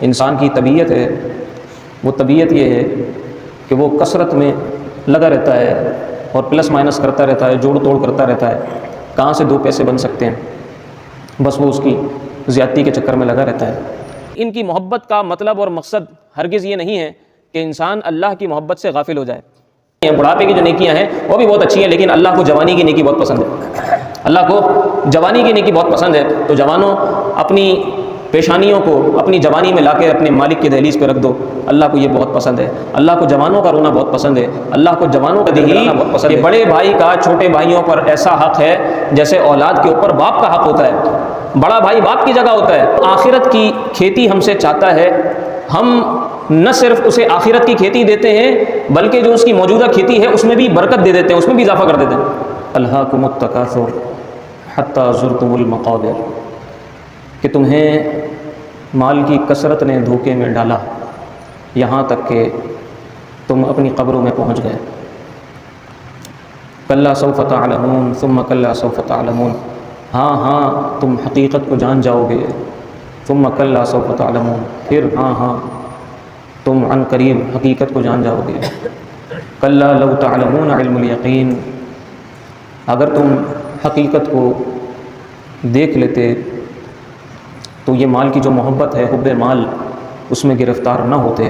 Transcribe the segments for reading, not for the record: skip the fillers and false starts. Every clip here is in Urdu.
انسان کی طبیعت ہے وہ طبیعت یہ ہے کہ وہ کثرت میں لگا رہتا ہے اور پلس مائنس کرتا رہتا ہے، جوڑ توڑ کرتا رہتا ہے، کہاں سے دو پیسے بن سکتے ہیں، بس وہ اس کی زیادتی کے چکر میں لگا رہتا ہے۔ ان کی محبت کا مطلب اور مقصد ہرگز یہ نہیں ہے کہ انسان اللہ کی محبت سے غافل ہو جائے۔ بڑھاپے کی جو نیکیاں ہیں وہ بھی بہت اچھی ہیں، لیکن اللہ کو جوانی کی نیکی بہت پسند ہے۔ اللہ کو جوانی کی نیکی بہت پسند ہے، تو جوانوں اپنی پیشانیوں کو اپنی جوانی میں لا کے اپنے مالک کی دہلیز پہ رکھ دو، اللہ کو یہ بہت پسند ہے۔ اللہ کو جوانوں کا رونا بہت پسند ہے، اللہ کو جوانوں کا دہلانا بہت پسند ہے۔ کہ بڑے بھائی کا چھوٹے بھائیوں پر ایسا حق ہے جیسے اولاد کے اوپر باپ کا حق ہوتا ہے، بڑا بھائی باپ کی جگہ ہوتا ہے۔ آخرت کی کھیتی ہم سے چاہتا ہے، ہم نہ صرف اسے آخرت کی کھیتی دیتے ہیں بلکہ جو اس کی موجودہ کھیتی ہے اس میں بھی برکت دے دیتے ہیں، اس میں بھی اضافہ کر دیتے ہیں۔ الہاکم التکاثر حتی زرتم المقابر، کہ تمہیں مال کی کثرت نے دھوکے میں ڈالا یہاں تک کہ تم اپنی قبروں میں پہنچ گئے۔ کلا سوف تعلمون ثم کلا سوف تعلمون، ہاں ہاں تم حقیقت کو جان جاؤ گے، ثم کلا سوف تعلمون، پھر ہاں ہاں تم عن قریب حقیقت کو جان جاؤ گے۔ کلا لو تعلمون علم الیقین، اگر تم حقیقت کو دیکھ لیتے تو یہ مال کی جو محبت ہے، حب مال، اس میں گرفتار نہ ہوتے۔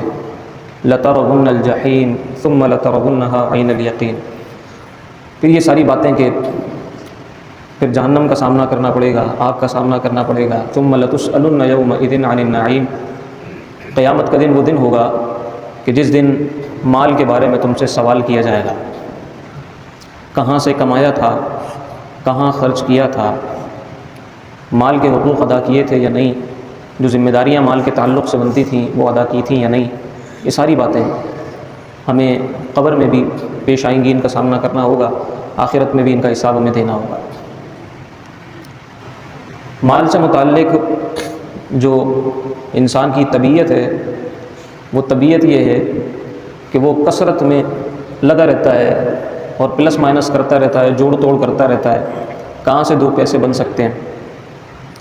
لترون الجحیم ثم لترونها عین الیقین، پھر یہ ساری باتیں کہ پھر جہنم کا سامنا کرنا پڑے گا، آگ کا سامنا کرنا پڑے گا۔ ثم لتسألن یومئذ عن النعیم، قیامت کا دن وہ دن ہوگا کہ جس دن مال کے بارے میں تم سے سوال کیا جائے گا، کہاں سے کمایا تھا، کہاں خرچ کیا تھا، مال کے حقوق ادا کیے تھے یا نہیں، جو ذمہ داریاں مال کے تعلق سے بنتی تھیں وہ ادا کی تھیں یا نہیں۔ یہ ساری باتیں ہمیں قبر میں بھی پیش آئیں گی، ان کا سامنا کرنا ہوگا، آخرت میں بھی ان کا حساب ہمیں دینا ہوگا۔ مال سے متعلق جو انسان کی طبیعت ہے وہ طبیعت یہ ہے کہ وہ کثرت میں لگا رہتا ہے اور پلس مائنس کرتا رہتا ہے، جوڑ توڑ کرتا رہتا ہے، کہاں سے دو پیسے بن سکتے ہیں،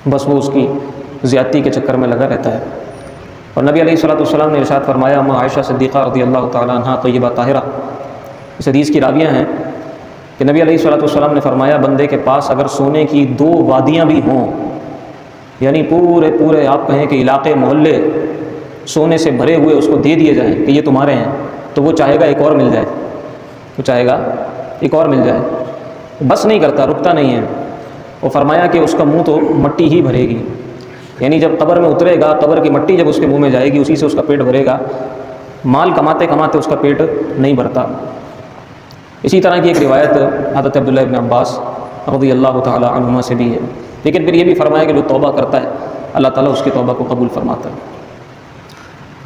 بس وہ اس کی زیادتی کے چکر میں لگا رہتا ہے۔ اور نبی علیہ الصلوۃ والسلام نے ارشاد فرمایا، اما عائشہ صدیقہ رضی اللہ تعالیٰ عنہا طیبہ طاہرہ، اس حدیث کی راویہ ہیں کہ نبی علیہ الصلوۃ والسلام نے فرمایا، بندے کے پاس اگر سونے کی 2 وادیاں بھی ہوں، یعنی پورے آپ کہیں کہ علاقے محلے سونے سے بھرے ہوئے اس کو دے دیے جائیں کہ یہ تمہارے ہیں، تو وہ چاہے گا ایک اور مل جائے، وہ چاہے گا ایک اور مل جائے، بس نہیں کرتا، رکتا نہیں ہے۔ وہ فرمایا کہ اس کا منہ تو مٹی ہی بھرے گی، یعنی جب قبر میں اترے گا، قبر کی مٹی جب اس کے منہ میں جائے گی اسی سے اس کا پیٹ بھرے گا، مال کماتے کماتے اس کا پیٹ نہیں بھرتا۔ اسی طرح کی ایک روایت حضرت عبداللہ ابن عباس رضی اللہ تعالی عنہما سے بھی ہے، لیکن پھر یہ بھی فرمایا کہ جو توبہ کرتا ہے اللہ تعالیٰ اس کی توبہ کو قبول فرماتا ہے۔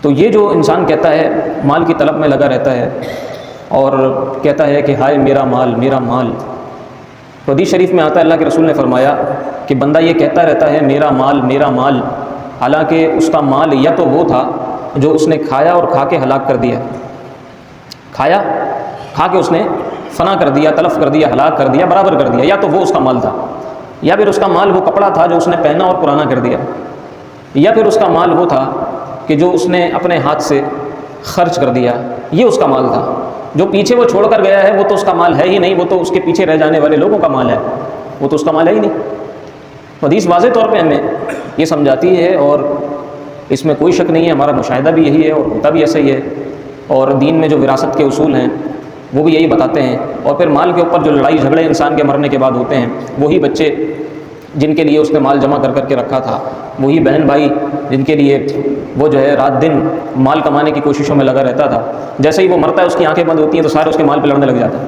تو یہ جو انسان کہتا ہے مال کی طلب میں لگا رہتا ہے اور کہتا ہے کہ ہائے میرا مال میرا مال، تو حدیث شریف میں آتا ہے اللہ کے رسول نے فرمایا کہ بندہ یہ کہتا رہتا ہے میرا مال، حالانکہ اس کا مال یا تو وہ تھا جو اس نے کھایا اور کھا کے ہلاک کر دیا، کھایا کھا کے اس نے فنا کر دیا، تلف کر دیا، ہلاک کر دیا، برابر کر دیا، یا تو وہ اس کا مال تھا، یا پھر اس کا مال وہ کپڑا تھا جو اس نے پہنا اور پرانا کر دیا، یا پھر اس کا مال وہ تھا کہ جو اس نے اپنے ہاتھ سے خرچ کر دیا، یہ اس کا مال تھا۔ جو پیچھے وہ چھوڑ کر گیا ہے وہ تو اس کا مال ہے ہی نہیں، وہ تو اس کے پیچھے رہ جانے والے لوگوں کا مال ہے، وہ تو اس کا مال ہے ہی نہیں۔ حدیث واضح طور پہ ہمیں یہ سمجھاتی ہے اور اس میں کوئی شک نہیں ہے، ہمارا مشاہدہ بھی یہی ہے اور ہوتا بھی ایسا ہی ہے، اور دین میں جو وراثت کے اصول ہیں وہ بھی یہی بتاتے ہیں۔ اور پھر مال کے اوپر جو لڑائی جھگڑے انسان کے مرنے کے بعد ہوتے ہیں، وہی بچے جن کے لیے اس نے مال جمع کر کے رکھا تھا، وہی بہن بھائی جن کے لیے وہ جو ہے رات دن مال کمانے کی کوششوں میں لگا رہتا تھا، جیسے ہی وہ مرتا ہے اس کی آنکھیں بند ہوتی ہیں تو سارے اس کے مال پہ لڑنے لگ جاتے ہیں،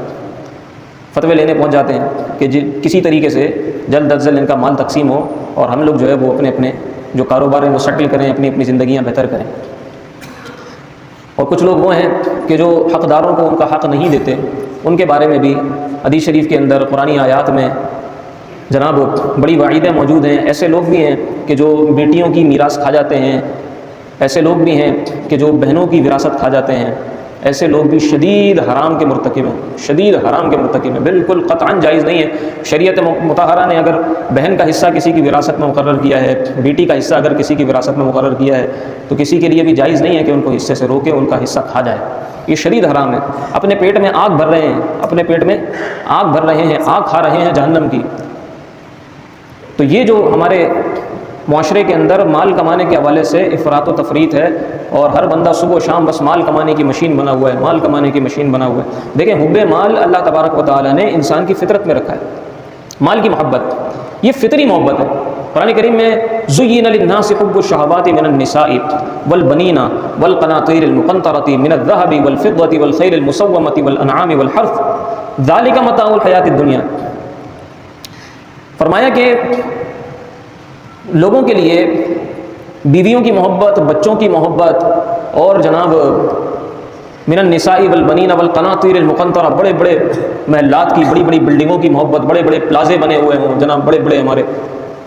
فتوے لینے پہنچ جاتے ہیں کہ کسی طریقے سے جلد از جلد ان کا مال تقسیم ہو اور ہم لوگ جو ہے وہ اپنے اپنے جو کاروبار ہیں وہ سیٹل کریں، اپنی اپنی زندگیاں بہتر کریں۔ اور کچھ لوگ وہ ہیں کہ جو حقداروں کو ان کا حق نہیں دیتے، ان کے بارے میں بھی حدیث شریف کے اندر قرآنی آیات میں جناب بڑی وعیدیں موجود ہیں۔ ایسے لوگ بھی ہیں کہ جو بیٹیوں کی میراث کھا جاتے ہیں، ایسے لوگ بھی ہیں کہ جو بہنوں کی وراثت کھا جاتے ہیں، ایسے لوگ بھی شدید حرام کے مرتکب ہیں، شدید حرام کے مرتکب ہیں، بالکل قطعاً جائز نہیں ہے۔ شریعت مطہرہ نے اگر بہن کا حصہ کسی کی وراثت میں مقرر کیا ہے، بیٹی کا حصہ اگر کسی کی وراثت میں مقرر کیا ہے، تو کسی کے لیے بھی جائز نہیں ہے کہ ان کو حصے سے روکے، ان کا حصہ کھا جائے۔ یہ شدید حرام ہے۔ اپنے پیٹ میں آگ بھر رہے ہیں، اپنے پیٹ میں آگ بھر رہے ہیں، آگ کھا رہے ہیں جہنم کی۔ تو یہ جو ہمارے معاشرے کے اندر مال کمانے کے حوالے سے افراط و تفریط ہے، اور ہر بندہ صبح و شام بس مال کمانے کی مشین بنا ہوا ہے، مال کمانے کی مشین بنا ہوا ہے۔ دیکھیں، حب مال اللہ تبارک و تعالیٰ نے انسان کی فطرت میں رکھا ہے۔ مال کی محبت یہ فطری محبت ہے۔ قرآن کریم میں زُيِّنَ لِلنَّاسِ حُبُّ الشَّهَوَاتِ مِنَ النِّسَاءِ وَالْبَنِينَ وَالْقَنَاطِيرِ الْمُقَنطَرَةِ مِنَ الذَّهَبِ وَالْفِضَّةِ وَالْخَيْلِ الْمُسَوَّمَةِ وَالْأَنْعَامِ وَالْحَرْثِ ذَلِكَ مَتَاعُ الْحَيَاةِ الدُّنْيَا۔ فرمایا کہ لوگوں کے لیے بیویوں کی محبت، بچوں کی محبت، اور جناب من النساء والبنین والقناطیر المقنطرہ، بڑے بڑے محلات کی، بڑی بڑی بلڈنگوں کی محبت، بڑے بڑے پلازے بنے ہوئے ہوں جناب، بڑے بڑے ہمارے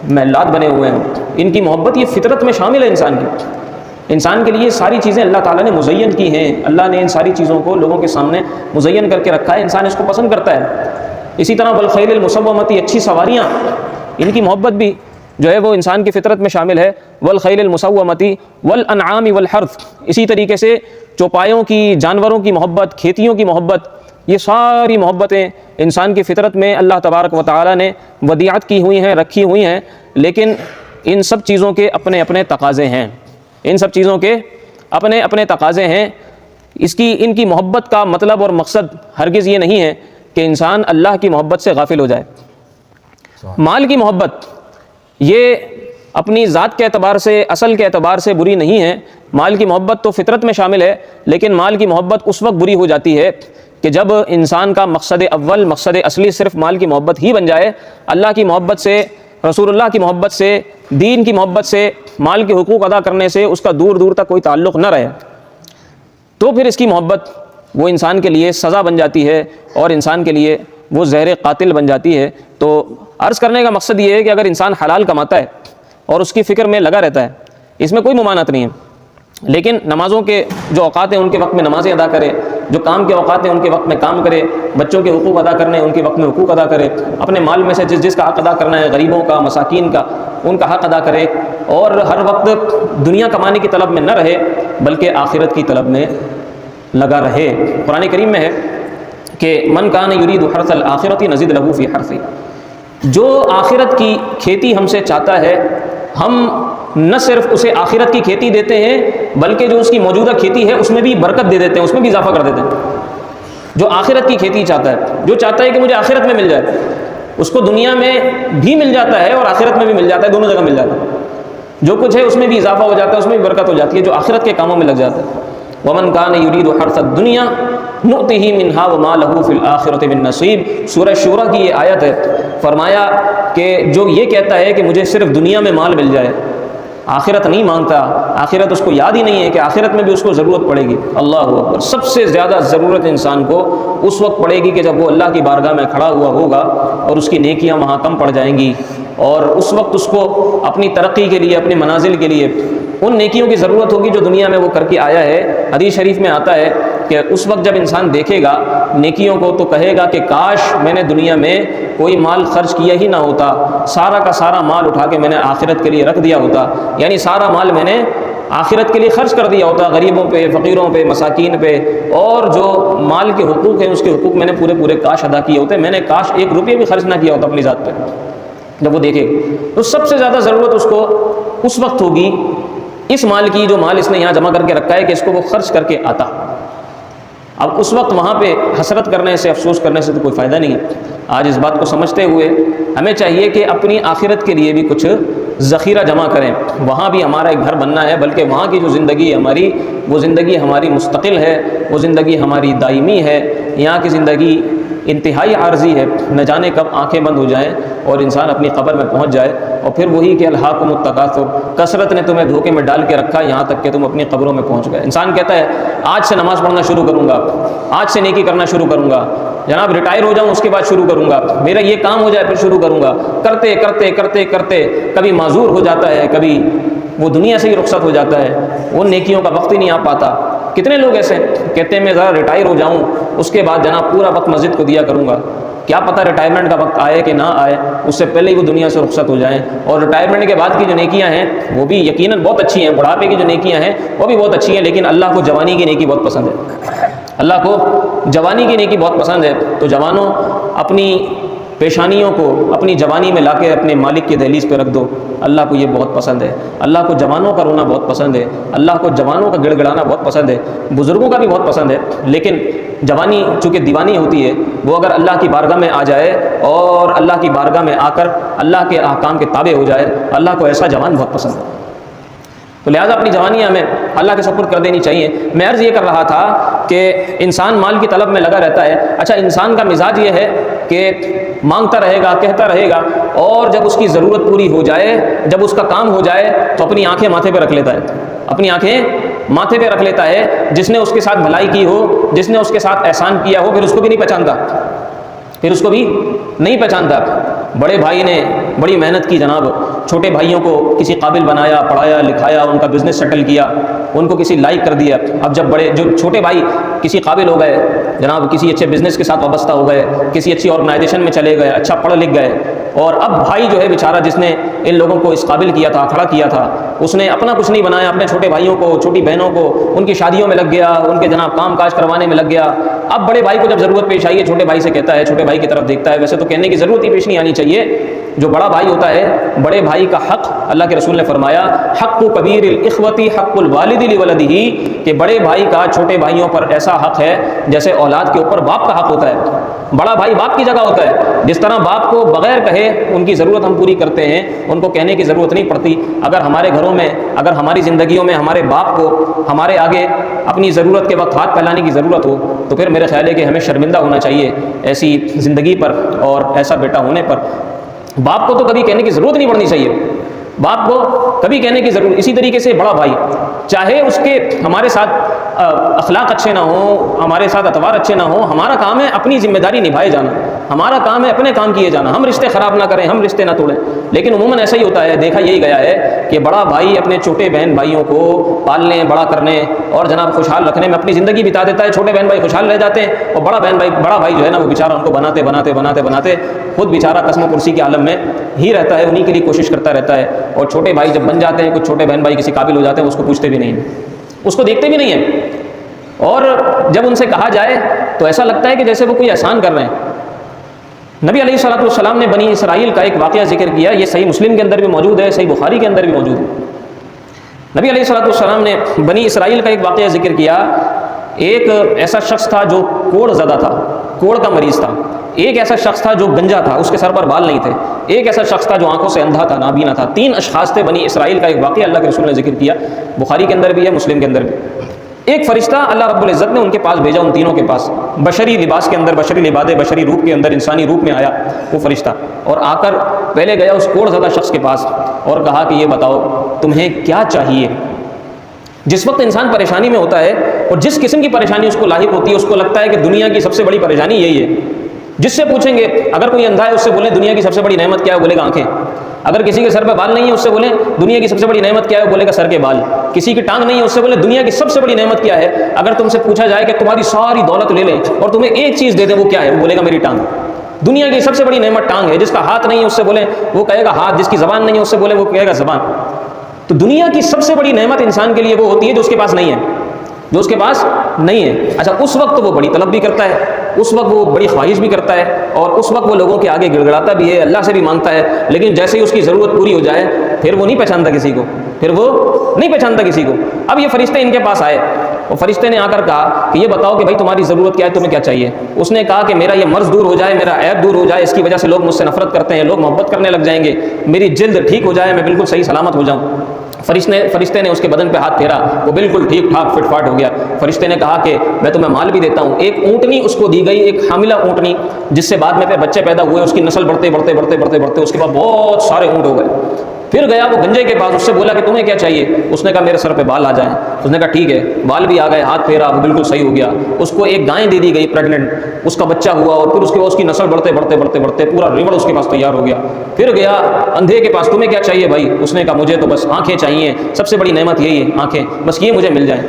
محلات بنے ہوئے ہیں، ان کی محبت یہ فطرت میں شامل ہے انسان کی۔ انسان کے لیے ساری چیزیں اللہ تعالیٰ نے مزین کی ہیں، اللہ نے ان ساری چیزوں کو لوگوں کے سامنے مزین کر کے رکھا ہے، انسان اس کو پسند کرتا ہے۔ اسی طرح والخیل المسومۃ، اچھی سواریاں، ان کی محبت بھی جو ہے وہ انسان کی فطرت میں شامل ہے۔ والخیل المسومۃ والانعام والحرث، اسی طریقے سے چوپایوں کی، جانوروں کی محبت، کھیتیوں کی محبت، یہ ساری محبتیں انسان کی فطرت میں اللہ تبارک و تعالیٰ نے ودیعت کی ہوئی ہیں، رکھی ہوئی ہیں، لیکن ان سب چیزوں کے اپنے اپنے تقاضے ہیں، ان سب چیزوں کے اپنے اپنے تقاضے ہیں۔ ان کی محبت کا مطلب اور مقصد ہرگز یہ نہیں ہے کہ انسان اللہ کی محبت سے غافل ہو جائے۔ مال کی محبت یہ اپنی ذات کے اعتبار سے، اصل کے اعتبار سے بری نہیں ہے۔ مال کی محبت تو فطرت میں شامل ہے، لیکن مال کی محبت اس وقت بری ہو جاتی ہے کہ جب انسان کا مقصد اول، مقصد اصلی صرف مال کی محبت ہی بن جائے، اللہ کی محبت سے، رسول اللہ کی محبت سے، دین کی محبت سے، مال کے حقوق ادا کرنے سے اس کا دور دور تک کوئی تعلق نہ رہے، تو پھر اس کی محبت وہ انسان کے لیے سزا بن جاتی ہے، اور انسان کے لیے وہ زہر قاتل بن جاتی ہے۔ تو عرض کرنے کا مقصد یہ ہے کہ اگر انسان حلال کماتا ہے اور اس کی فکر میں لگا رہتا ہے، اس میں کوئی ممانعت نہیں ہے، لیکن نمازوں کے جو اوقات ہیں ان کے وقت میں نمازیں ادا کرے، جو کام کے اوقات ہیں ان کے وقت میں کام کرے، بچوں کے حقوق ادا کرنے ہیں ان کے وقت میں حقوق ادا کرے، اپنے مال میں سے جس کا حق ادا کرنا ہے، غریبوں کا، مساکین کا، ان کا حق ادا کرے، اور ہر وقت دنیا کمانے کی طلب میں نہ رہے بلکہ آخرت کی طلب میں لگا رہے۔ قرآن کریم میں ہے کہ من کان یرید حرث الآخرۃ نزد لہ فی حرثہ، جو آخرت کی کھیتی ہم سے چاہتا ہے، ہم نہ صرف اسے آخرت کی کھیتی دیتے ہیں بلکہ جو اس کی موجودہ کھیتی ہے اس میں بھی برکت دے دیتے ہیں، اس میں بھی اضافہ کر دیتے ہیں۔ جو آخرت کی کھیتی چاہتا ہے، جو چاہتا ہے کہ مجھے آخرت میں مل جائے، اس کو دنیا میں بھی مل جاتا ہے اور آخرت میں بھی مل جاتا ہے، دونوں جگہ مل جاتا ہے۔ جو کچھ ہے اس میں بھی اضافہ ہو جاتا ہے، اس میں بھی برکت ہو جاتی ہے، جو آخرت کے کاموں میں لگ جاتا ہے۔ وَمَنْ كَانَ يُرِيدُ حَرْثَ الدُّنْيَا نُؤْتِهِ مِنْهَا وَمَا لَهُ فِي الْآخِرَةِ مِن نَصِيبٍ۔ سورہ شورى کی یہ آیت ہے، فرمایا کہ جو یہ کہتا ہے کہ مجھے صرف دنیا میں مال مل جائے، آخرت نہیں مانگتا، آخرت اس کو یاد ہی نہیں ہے کہ آخرت میں بھی اس کو ضرورت پڑے گی۔ اللہ اکبر، سب سے زیادہ ضرورت انسان کو اس وقت پڑے گی کہ جب وہ اللہ کی بارگاہ میں کھڑا ہوا ہوگا اور اس کی نیکیاں وہاں کم پڑ جائیں گی، اور اس وقت اس کو اپنی ترقی کے لیے، اپنی منازل کے لیے ان نیکیوں کی ضرورت ہوگی جو دنیا میں وہ کر کے آیا ہے۔ حدیث شریف میں آتا ہے کہ اس وقت جب انسان دیکھے گا نیکیوں کو تو کہے گا کہ کاش میں نے دنیا میں کوئی مال خرچ کیا ہی نہ ہوتا، سارا کا سارا مال اٹھا کے میں نے آخرت کے لیے رکھ دیا ہوتا، یعنی سارا مال میں نے آخرت کے لیے خرچ کر دیا ہوتا، غریبوں پہ، فقیروں پہ، مساکین پہ، اور جو مال کے حقوق ہیں اس کے حقوق میں نے پورے کاش ادا کیے ہوتے، میں نے کاش ایک روپیہ بھی خرچ نہ کیا ہوتا اپنی ذات پہ۔ جب وہ دیکھے تو سب سے زیادہ ضرورت اس کو اس وقت ہوگی اس مال کی جو مال اس نے یہاں جمع کر کے رکھا ہے کہ اس کو وہ خرچ کر کے آتا۔ اب اس وقت وہاں پہ حسرت کرنے سے، افسوس کرنے سے تو کوئی فائدہ نہیں ہے۔ آج اس بات کو سمجھتے ہوئے ہمیں چاہیے کہ اپنی آخرت کے لیے بھی کچھ ذخیرہ جمع کریں، وہاں بھی ہمارا ایک گھر بننا ہے، بلکہ وہاں کی جو زندگی ہماری، وہ زندگی ہماری مستقل ہے، وہ زندگی ہماری دائمی ہے۔ یہاں کی زندگی انتہائی عارضی ہے، نہ جانے کب آنکھیں بند ہو جائیں اور انسان اپنی قبر میں پہنچ جائے، اور پھر وہی کہ الہاکم التکاثر، کثرت نے تمہیں دھوکے میں ڈال کے رکھا یہاں تک کہ تم اپنی قبروں میں پہنچ گئے۔ انسان کہتا ہے آج سے نماز پڑھنا شروع کروں گا، آج سے نیکی کرنا شروع کروں گا، جناب ریٹائر ہو جاؤں اس کے بعد شروع کروں گا، میرا یہ کام ہو جائے پھر شروع کروں گا، کرتے کرتے کرتے کرتے کبھی معذور ہو جاتا ہے، کبھی وہ دنیا سے ہی رخصت ہو جاتا ہے، وہ نیکیوں کا وقت ہی نہیں آ پاتا۔ کتنے لوگ ایسے ہیں کہتے ہیں میں ذرا ریٹائر ہو جاؤں اس کے بعد جناب پورا وقت مسجد کو دیا کروں گا. کیا پتہ ریٹائرمنٹ کا وقت آئے کہ نہ آئے، اس سے پہلے ہی وہ دنیا سے رخصت ہو جائیں. اور ریٹائرمنٹ کے بعد کی جو نیکیاں ہیں وہ بھی یقیناً بہت اچھی ہیں، بڑھاپے کی جو نیکیاں ہیں وہ بھی بہت اچھی ہیں، لیکن اللہ کو جوانی کی نیکی بہت پسند ہے. اللہ کو جوانی کی نیکی بہت پسند ہے. تو جوانوں اپنی پیشانیوں کو اپنی جوانی میں لا کے اپنے مالک کی دہلیز پہ رکھ دو. اللہ کو یہ بہت پسند ہے. اللہ کو جوانوں کا رونا بہت پسند ہے. اللہ کو جوانوں کا گڑ گڑانا بہت پسند ہے. بزرگوں کا بھی بہت پسند ہے. لیکن جوانی چونکہ دیوانی ہوتی ہے، وہ اگر اللہ کی بارگاہ میں آ جائے اور اللہ کی بارگاہ میں آ کر اللہ کے احکام کے تابع ہو جائے، اللہ کو ایسا جوان بہت پسند ہے. تو لہٰذا اپنی جوانی ہمیں اللہ کے سپرد کر دینی چاہیے. میں عرض یہ کر رہا تھا کہ انسان مال کی طلب میں لگا رہتا ہے. اچھا، انسان کا مزاج یہ ہے کہ مانگتا رہے گا، کہتا رہے گا، اور جب اس کی ضرورت پوری ہو جائے، جب اس کا کام ہو جائے تو اپنی آنکھیں ماتھے پہ رکھ لیتا ہے. اپنی آنکھیں ماتھے پہ رکھ لیتا ہے. جس نے اس کے ساتھ بھلائی کی ہو، جس نے اس کے ساتھ احسان کیا ہو، پھر اس کو بھی نہیں پہچانتا. پھر اس کو بھی نہیں پہچانتا. بڑے بھائی نے بڑی محنت کی جناب، چھوٹے بھائیوں کو کسی قابل بنایا، پڑھایا لکھایا، ان کا بزنس سیٹل کیا، ان کو کسی لائق کر دیا. اب جب جو چھوٹے بھائی کسی قابل ہو گئے جناب، کسی اچھے بزنس کے ساتھ وابستہ ہو گئے، کسی اچھی آرگنائزیشن میں چلے گئے، اچھا پڑھ لکھ گئے، اور اب بھائی جو ہے بیچارہ جس نے ان لوگوں کو اس قابل کیا تھا، کھڑا کیا تھا، اس نے اپنا کچھ نہیں بنایا، اپنے چھوٹے بھائیوں کو، چھوٹی بہنوں کو ان کی شادیوں میں لگ گیا، ان کے جناب کام کاج کروانے میں لگ گیا. اب بڑے بھائی کو جب ضرورت پیش آئی ہے، چھوٹے بھائی سے کہتا ہے، چھوٹے بھائی کی طرف دیکھتا ہے. ویسے تو کہنے کی ضرورت ہی پیش نہیں آنی چاہیے. جو بڑا بھائی ہوتا ہے، بڑے بھائی کا حق اللہ کے رسول نے فرمایا، حق کبیر الاخوتی حق الوالد لولدہ، کہ بڑے بھائی کا چھوٹے بھائیوں پر ایسا حق ہے جیسے اولاد کے اوپر باپ کا حق ہوتا ہے. بڑا بھائی باپ کی جگہ ہوتا ہے. جس طرح باپ کو بغیر کہے ان کی ضرورت ہم پوری کرتے ہیں، ان کو کہنے کی ضرورت نہیں پڑتی. اگر ہمارے گھروں میں، اگر ہماری زندگیوں میں ہمارے باپ کو ہمارے آگے اپنی ضرورت کے وقت ہاتھ پھیلانے کی ضرورت ہو، تو پھر میرے خیال ہے کہ ہمیں شرمندہ ہونا چاہیے ایسی زندگی پر اور ایسا بیٹا ہونے پر. باپ کو تو کبھی کہنے کی ضرورت نہیں پڑنی چاہیے. باپ کو کبھی کہنے کی ضرورت. اسی طریقے سے بڑا بھائی، چاہے اس کے ہمارے ساتھ اخلاق اچھے نہ ہوں، ہمارے ساتھ اتوار اچھے نہ ہوں، ہمارا کام ہے اپنی ذمہ داری نبھائے جانا. ہمارا کام ہے اپنے کام کیے جانا. ہم رشتے خراب نہ کریں، ہم رشتے نہ توڑیں. لیکن عموماً ایسا ہی ہوتا ہے، دیکھا یہی گیا ہے کہ بڑا بھائی اپنے چھوٹے بہن بھائیوں کو پالنے، بڑا کرنے اور جناب خوشحال رکھنے میں اپنی زندگی بتا دیتا ہے. چھوٹے بہن بھائی خوشحال رہ جاتے ہیں، اور بڑا بھائی جو ہے نا، وہ بیچارہ ان کو بناتے خود بیچارہ قسم و کرسی کے عالم میں ہی رہتا ہے. انہیں کے لیے کوشش کرتا رہتا ہے. اور چھوٹے بھائی جب بن جاتے ہیں، کچھ چھوٹے بہن بھائی کسی قابل ہو جاتے ہیں، اس کو پوچھتے بھی نہیں ہیں، اس کو دیکھتے بھی نہیں ہیں. اور جب ان سے کہا جائے تو ایسا لگتا ہے کہ جیسے وہ کوئی احسان کر رہے ہیں. نبی علیہ الصلوۃ والسلام نے بنی اسرائیل کا ایک واقعہ ذکر کیا. یہ صحیح مسلم کے اندر بھی موجود ہے، صحیح بخاری کے اندر بھی موجود ہے. نبی علیہ الصلوۃ والسلام نے بنی اسرائیل کا ایک واقعہ ذکر کیا. ایک ایسا شخص تھا جو کوڑ زدہ تھا، کوڑ کا مریض تھا. ایک ایسا شخص تھا جو گنجا تھا، اس کے سر پر بال نہیں تھے. ایک ایسا شخص تھا جو آنکھوں سے اندھا تھا، نابینا تھا. 3 اشخاص تھے. بنی اسرائیل کا ایک واقعہ اللہ کے رسول نے ذکر کیا. بخاری کے اندر بھی ہے، مسلم کے اندر بھی. ایک فرشتہ اللہ رب العزت نے ان کے پاس بھیجا، ان تینوں کے پاس، بشری لباس کے اندر، بشری لبادے، بشری روپ کے اندر، انسانی روپ میں آیا وہ فرشتہ. اور آ کر پہلے گیا اس کوڑ زدہ شخص کے پاس اور کہا کہ یہ بتاؤ تمہیں کیا چاہیے. جس وقت انسان پریشانی میں ہوتا ہے اور جس قسم کی پریشانی اس کو لاحق ہوتی ہے، اس کو لگتا ہے کہ دنیا کی سب سے بڑی پریشانی یہی ہے. جس سے پوچھیں گے، اگر کوئی اندھا ہے اس سے بولیں دنیا کی سب سے بڑی نعمت کیا ہے، بولے گا آنکھیں. اگر کسی کے سر پہ بال نہیں ہے اس سے بولیں دنیا کی سب سے بڑی نعمت کیا ہے، بولے گا سر کے بال. کسی کی ٹانگ نہیں ہے اس سے بولیں دنیا کی سب سے بڑی نعمت کیا ہے. اگر تم سے پوچھا جائے کہ تمہاری ساری دولت لے لیں اور تمہیں ایک چیز دے دیں، وہ کیا ہے، وہ بولے گا میری ٹانگ. دنیا کی سب سے بڑی نعمت ٹانگ ہے. جس کا ہاتھ نہیں ہے اس سے بولیں، وہ کہے گا ہاتھ. جس کی زبان نہیں ہے اس سے بولیں، وہ کہے گا زبان. تو دنیا کی سب سے بڑی نعمت انسان کے لیے وہ ہوتی ہے جو اس کے پاس نہیں ہے، جو اس کے پاس نہیں ہے. اچھا، اس وقت وہ بڑی طلب بھی کرتا ہے، اس وقت وہ بڑی خواہش بھی کرتا ہے، اور اس وقت وہ لوگوں کے آگے گڑ گڑاتا بھی ہے، اللہ سے بھی مانگتا ہے. لیکن جیسے ہی اس کی ضرورت پوری ہو جائے پھر وہ نہیں پہچانتا کسی کو، کسی کو. اب یہ فرشتے ان کے پاس آئے اور فرشتے نے آ کر کہا کہ یہ بتاؤ کہ بھائی تمہاری ضرورت کیا ہے، تمہیں کیا چاہیے. اس نے کہا کہ میرا یہ مرض دور ہو جائے، میرا عیب دور ہو جائے، اس کی وجہ سے لوگ مجھ سے نفرت کرتے ہیں، لوگ محبت کرنے لگ جائیں گے. میری جلد ٹھیک ہو جائے، میں بالکل صحیح سلامت ہو جاؤں. فرشتے نے اس کے بدن پہ ہاتھ پھیرا، وہ بالکل ٹھیک ٹھاک فٹ فاٹ ہو گیا. فرشتے نے کہا کہ میں تمہیں مال بھی دیتا ہوں. ایک اونٹنی اس کو دی گئی، ایک حاملہ اونٹنی، جس سے بعد میں بچے پیدا ہوئے. اس کی نسل بڑھتے اس کے بعد بہت سارے اونٹ ہو گئے. پھر گیا وہ گنجے کے پاس، اس سے بولا کہ تمہیں کیا چاہیے. اس نے کہا میرے سر پہ بال آ جائیں. اس نے کہا ٹھیک ہے. بال بھی آ گئے، ہاتھ پھیرا، وہ بالکل صحیح ہو گیا. اس کو ایک گائے دے دی گئی پریگننٹ، اس کا بچہ ہوا، اور پھر اس کے بعد اس کی نسل بڑھتے پورا ریوڑ اس کے پاس تیار ہو گیا. پھر گیا اندھے کے پاس، تمہیں کیا چاہیے بھائی. اس نے کہا مجھے تو بس آنکھیں چاہیے، سب سے بڑی نعمت یہی ہے آنکھیں، بس یہ مجھے مل جائیں.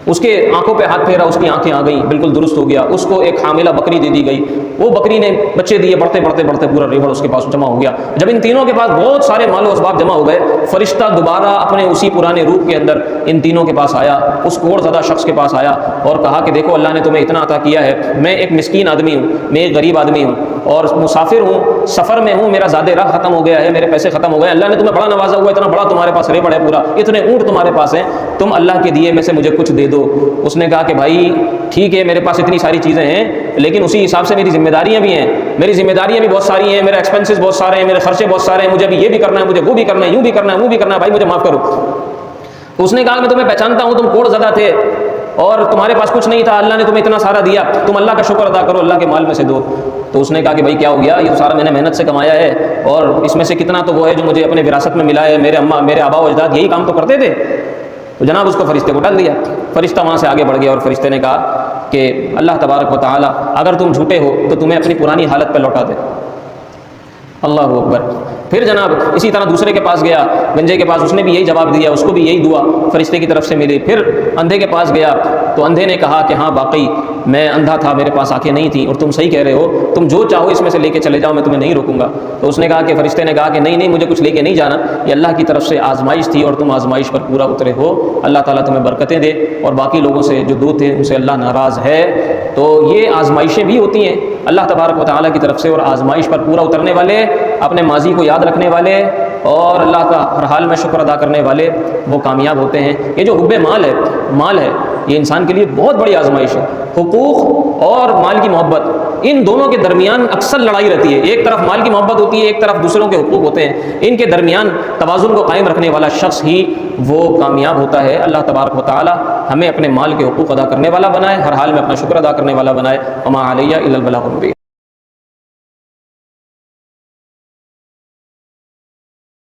اس کے آنکھوں پہ ہاتھ پھیرا، اس کی آنکھیں آ گئیں، بالکل درست ہو گیا. اس کو ایک حاملہ بکری دے دی گئی، وہ بکری نے بچے دیے، بڑھتے بڑھتے بڑھتے پورا ریوڑ اس کے پاس جمع ہو گیا. جب ان تینوں کے پاس بہت سارے مال و اسباب جمع ہو گئے، فرشتہ دوبارہ اپنے اسی پرانے روپ کے اندر ان تینوں کے پاس آیا، اس کوڑ زدہ شخص کے پاس آیا اور کہا کہ دیکھو اللہ نے تمہیں اتنا عطا کیا ہے، میں ایک مسکین آدمی ہوں، میں ایک غریب آدمی ہوں اور مسافر ہوں، سفر میں ہوں، میرا زاد راہ ختم ہو گیا ہے، میرے پیسے ختم ہو گئے، اللہ نے تمہیں بڑا نوازا ہوا ہے، اتنا بڑا تمہارے پاس ریوڑ ہے پورا، اتنے اونٹ تمہارے پاس ہیں، تم اللہ کے دیے میں سے مجھے کچھ دے دو. اس نے کہا کہ بھائی ٹھیک ہے، میرے پاس اتنی ساری چیزیں ہیں لیکن اسی حساب سے میری ذمہ داریاں بھی ہیں، میری ذمہ داریاں بھی بہت ساری ہیں، میرے ایکسپینسز بہت سارے ہیں، میرے خرچے بہت سارے ہیں، مجھے بھی یہ بھی کرنا ہے، مجھے وہ بھی کرنا ہے، یوں بھی کرنا ہے، وہ بھی کرنا ہے، بھائی مجھے معاف کرو. تو اس نے کہا میں تمہیں پہچانتا ہوں، تم کوڑ زدہ تھے اور تمہارے پاس کچھ نہیں تھا، اللہ نے تمہیں اتنا سارا دیا، تم اللہ کا شکر ادا کرو، اللہ کے مال میں سے دو. تو اس نے کہا کہ بھائی کیا ہو گیا، یہ سارا میں نے محنت سے کمایا ہے اور اس میں سے کتنا تو وہ ہے جو مجھے اپنے وراثت میں ملا ہے، میرے آبا و اجداد یہی کام تو کرتے تھے. تو جناب اس کو فرشتے کو ڈال دیا. فرشتہ وہاں سے آگے بڑھ گیا اور فرشتے نے کہا کہ اللہ تبارک و تعالی اگر تم جھوٹے ہو تو تمہیں اپنی پرانی حالت پہ لوٹا دے. اللہ اکبر. پھر جناب اسی طرح دوسرے کے پاس گیا، گنجے کے پاس، اس نے بھی یہی جواب دیا، اس کو بھی یہی دعا فرشتے کی طرف سے ملی. پھر اندھے کے پاس گیا تو اندھے نے کہا کہ ہاں واقعی میں اندھا تھا، میرے پاس آنکھیں نہیں تھیں اور تم صحیح کہہ رہے ہو، تم جو چاہو اس میں سے لے کے چلے جاؤ، میں تمہیں نہیں روکوں گا. تو اس نے کہا کہ فرشتے نے کہا کہ نہیں مجھے کچھ لے کے نہیں جانا، یہ اللہ کی طرف سے آزمائش تھی اور تم آزمائش پر پورا اترے ہو، اللہ تعالیٰ تمہیں برکتیں دے اور باقی لوگوں سے جو دو تھے ان سے اللہ ناراض ہے. تو یہ آزمائشیں بھی ہوتی ہیں اللہ تبارک و تعالیٰ کی طرف سے، اور آزمائش پر پورا اترنے والے، اپنے ماضی کو یاد رکھنے والے اور اللہ کا ہر حال میں شکر ادا کرنے والے وہ کامیاب ہوتے ہیں. یہ جو حب مال ہے یہ انسان کے لیے بہت بڑی آزمائش ہے. حقوق اور مال کی محبت، ان دونوں کے درمیان اکثر لڑائی رہتی ہے. ایک طرف مال کی محبت ہوتی ہے، ایک طرف دوسروں کے حقوق ہوتے ہیں. ان کے درمیان توازن کو قائم رکھنے والا شخص ہی وہ کامیاب ہوتا ہے. اللہ تبارک و تعالی ہمیں اپنے مال کے حقوق ادا کرنے والا بنائے، ہر حال میں اپنا شکر ادا کرنے والا بنائے. وما علیہ الا البلاغ المبین.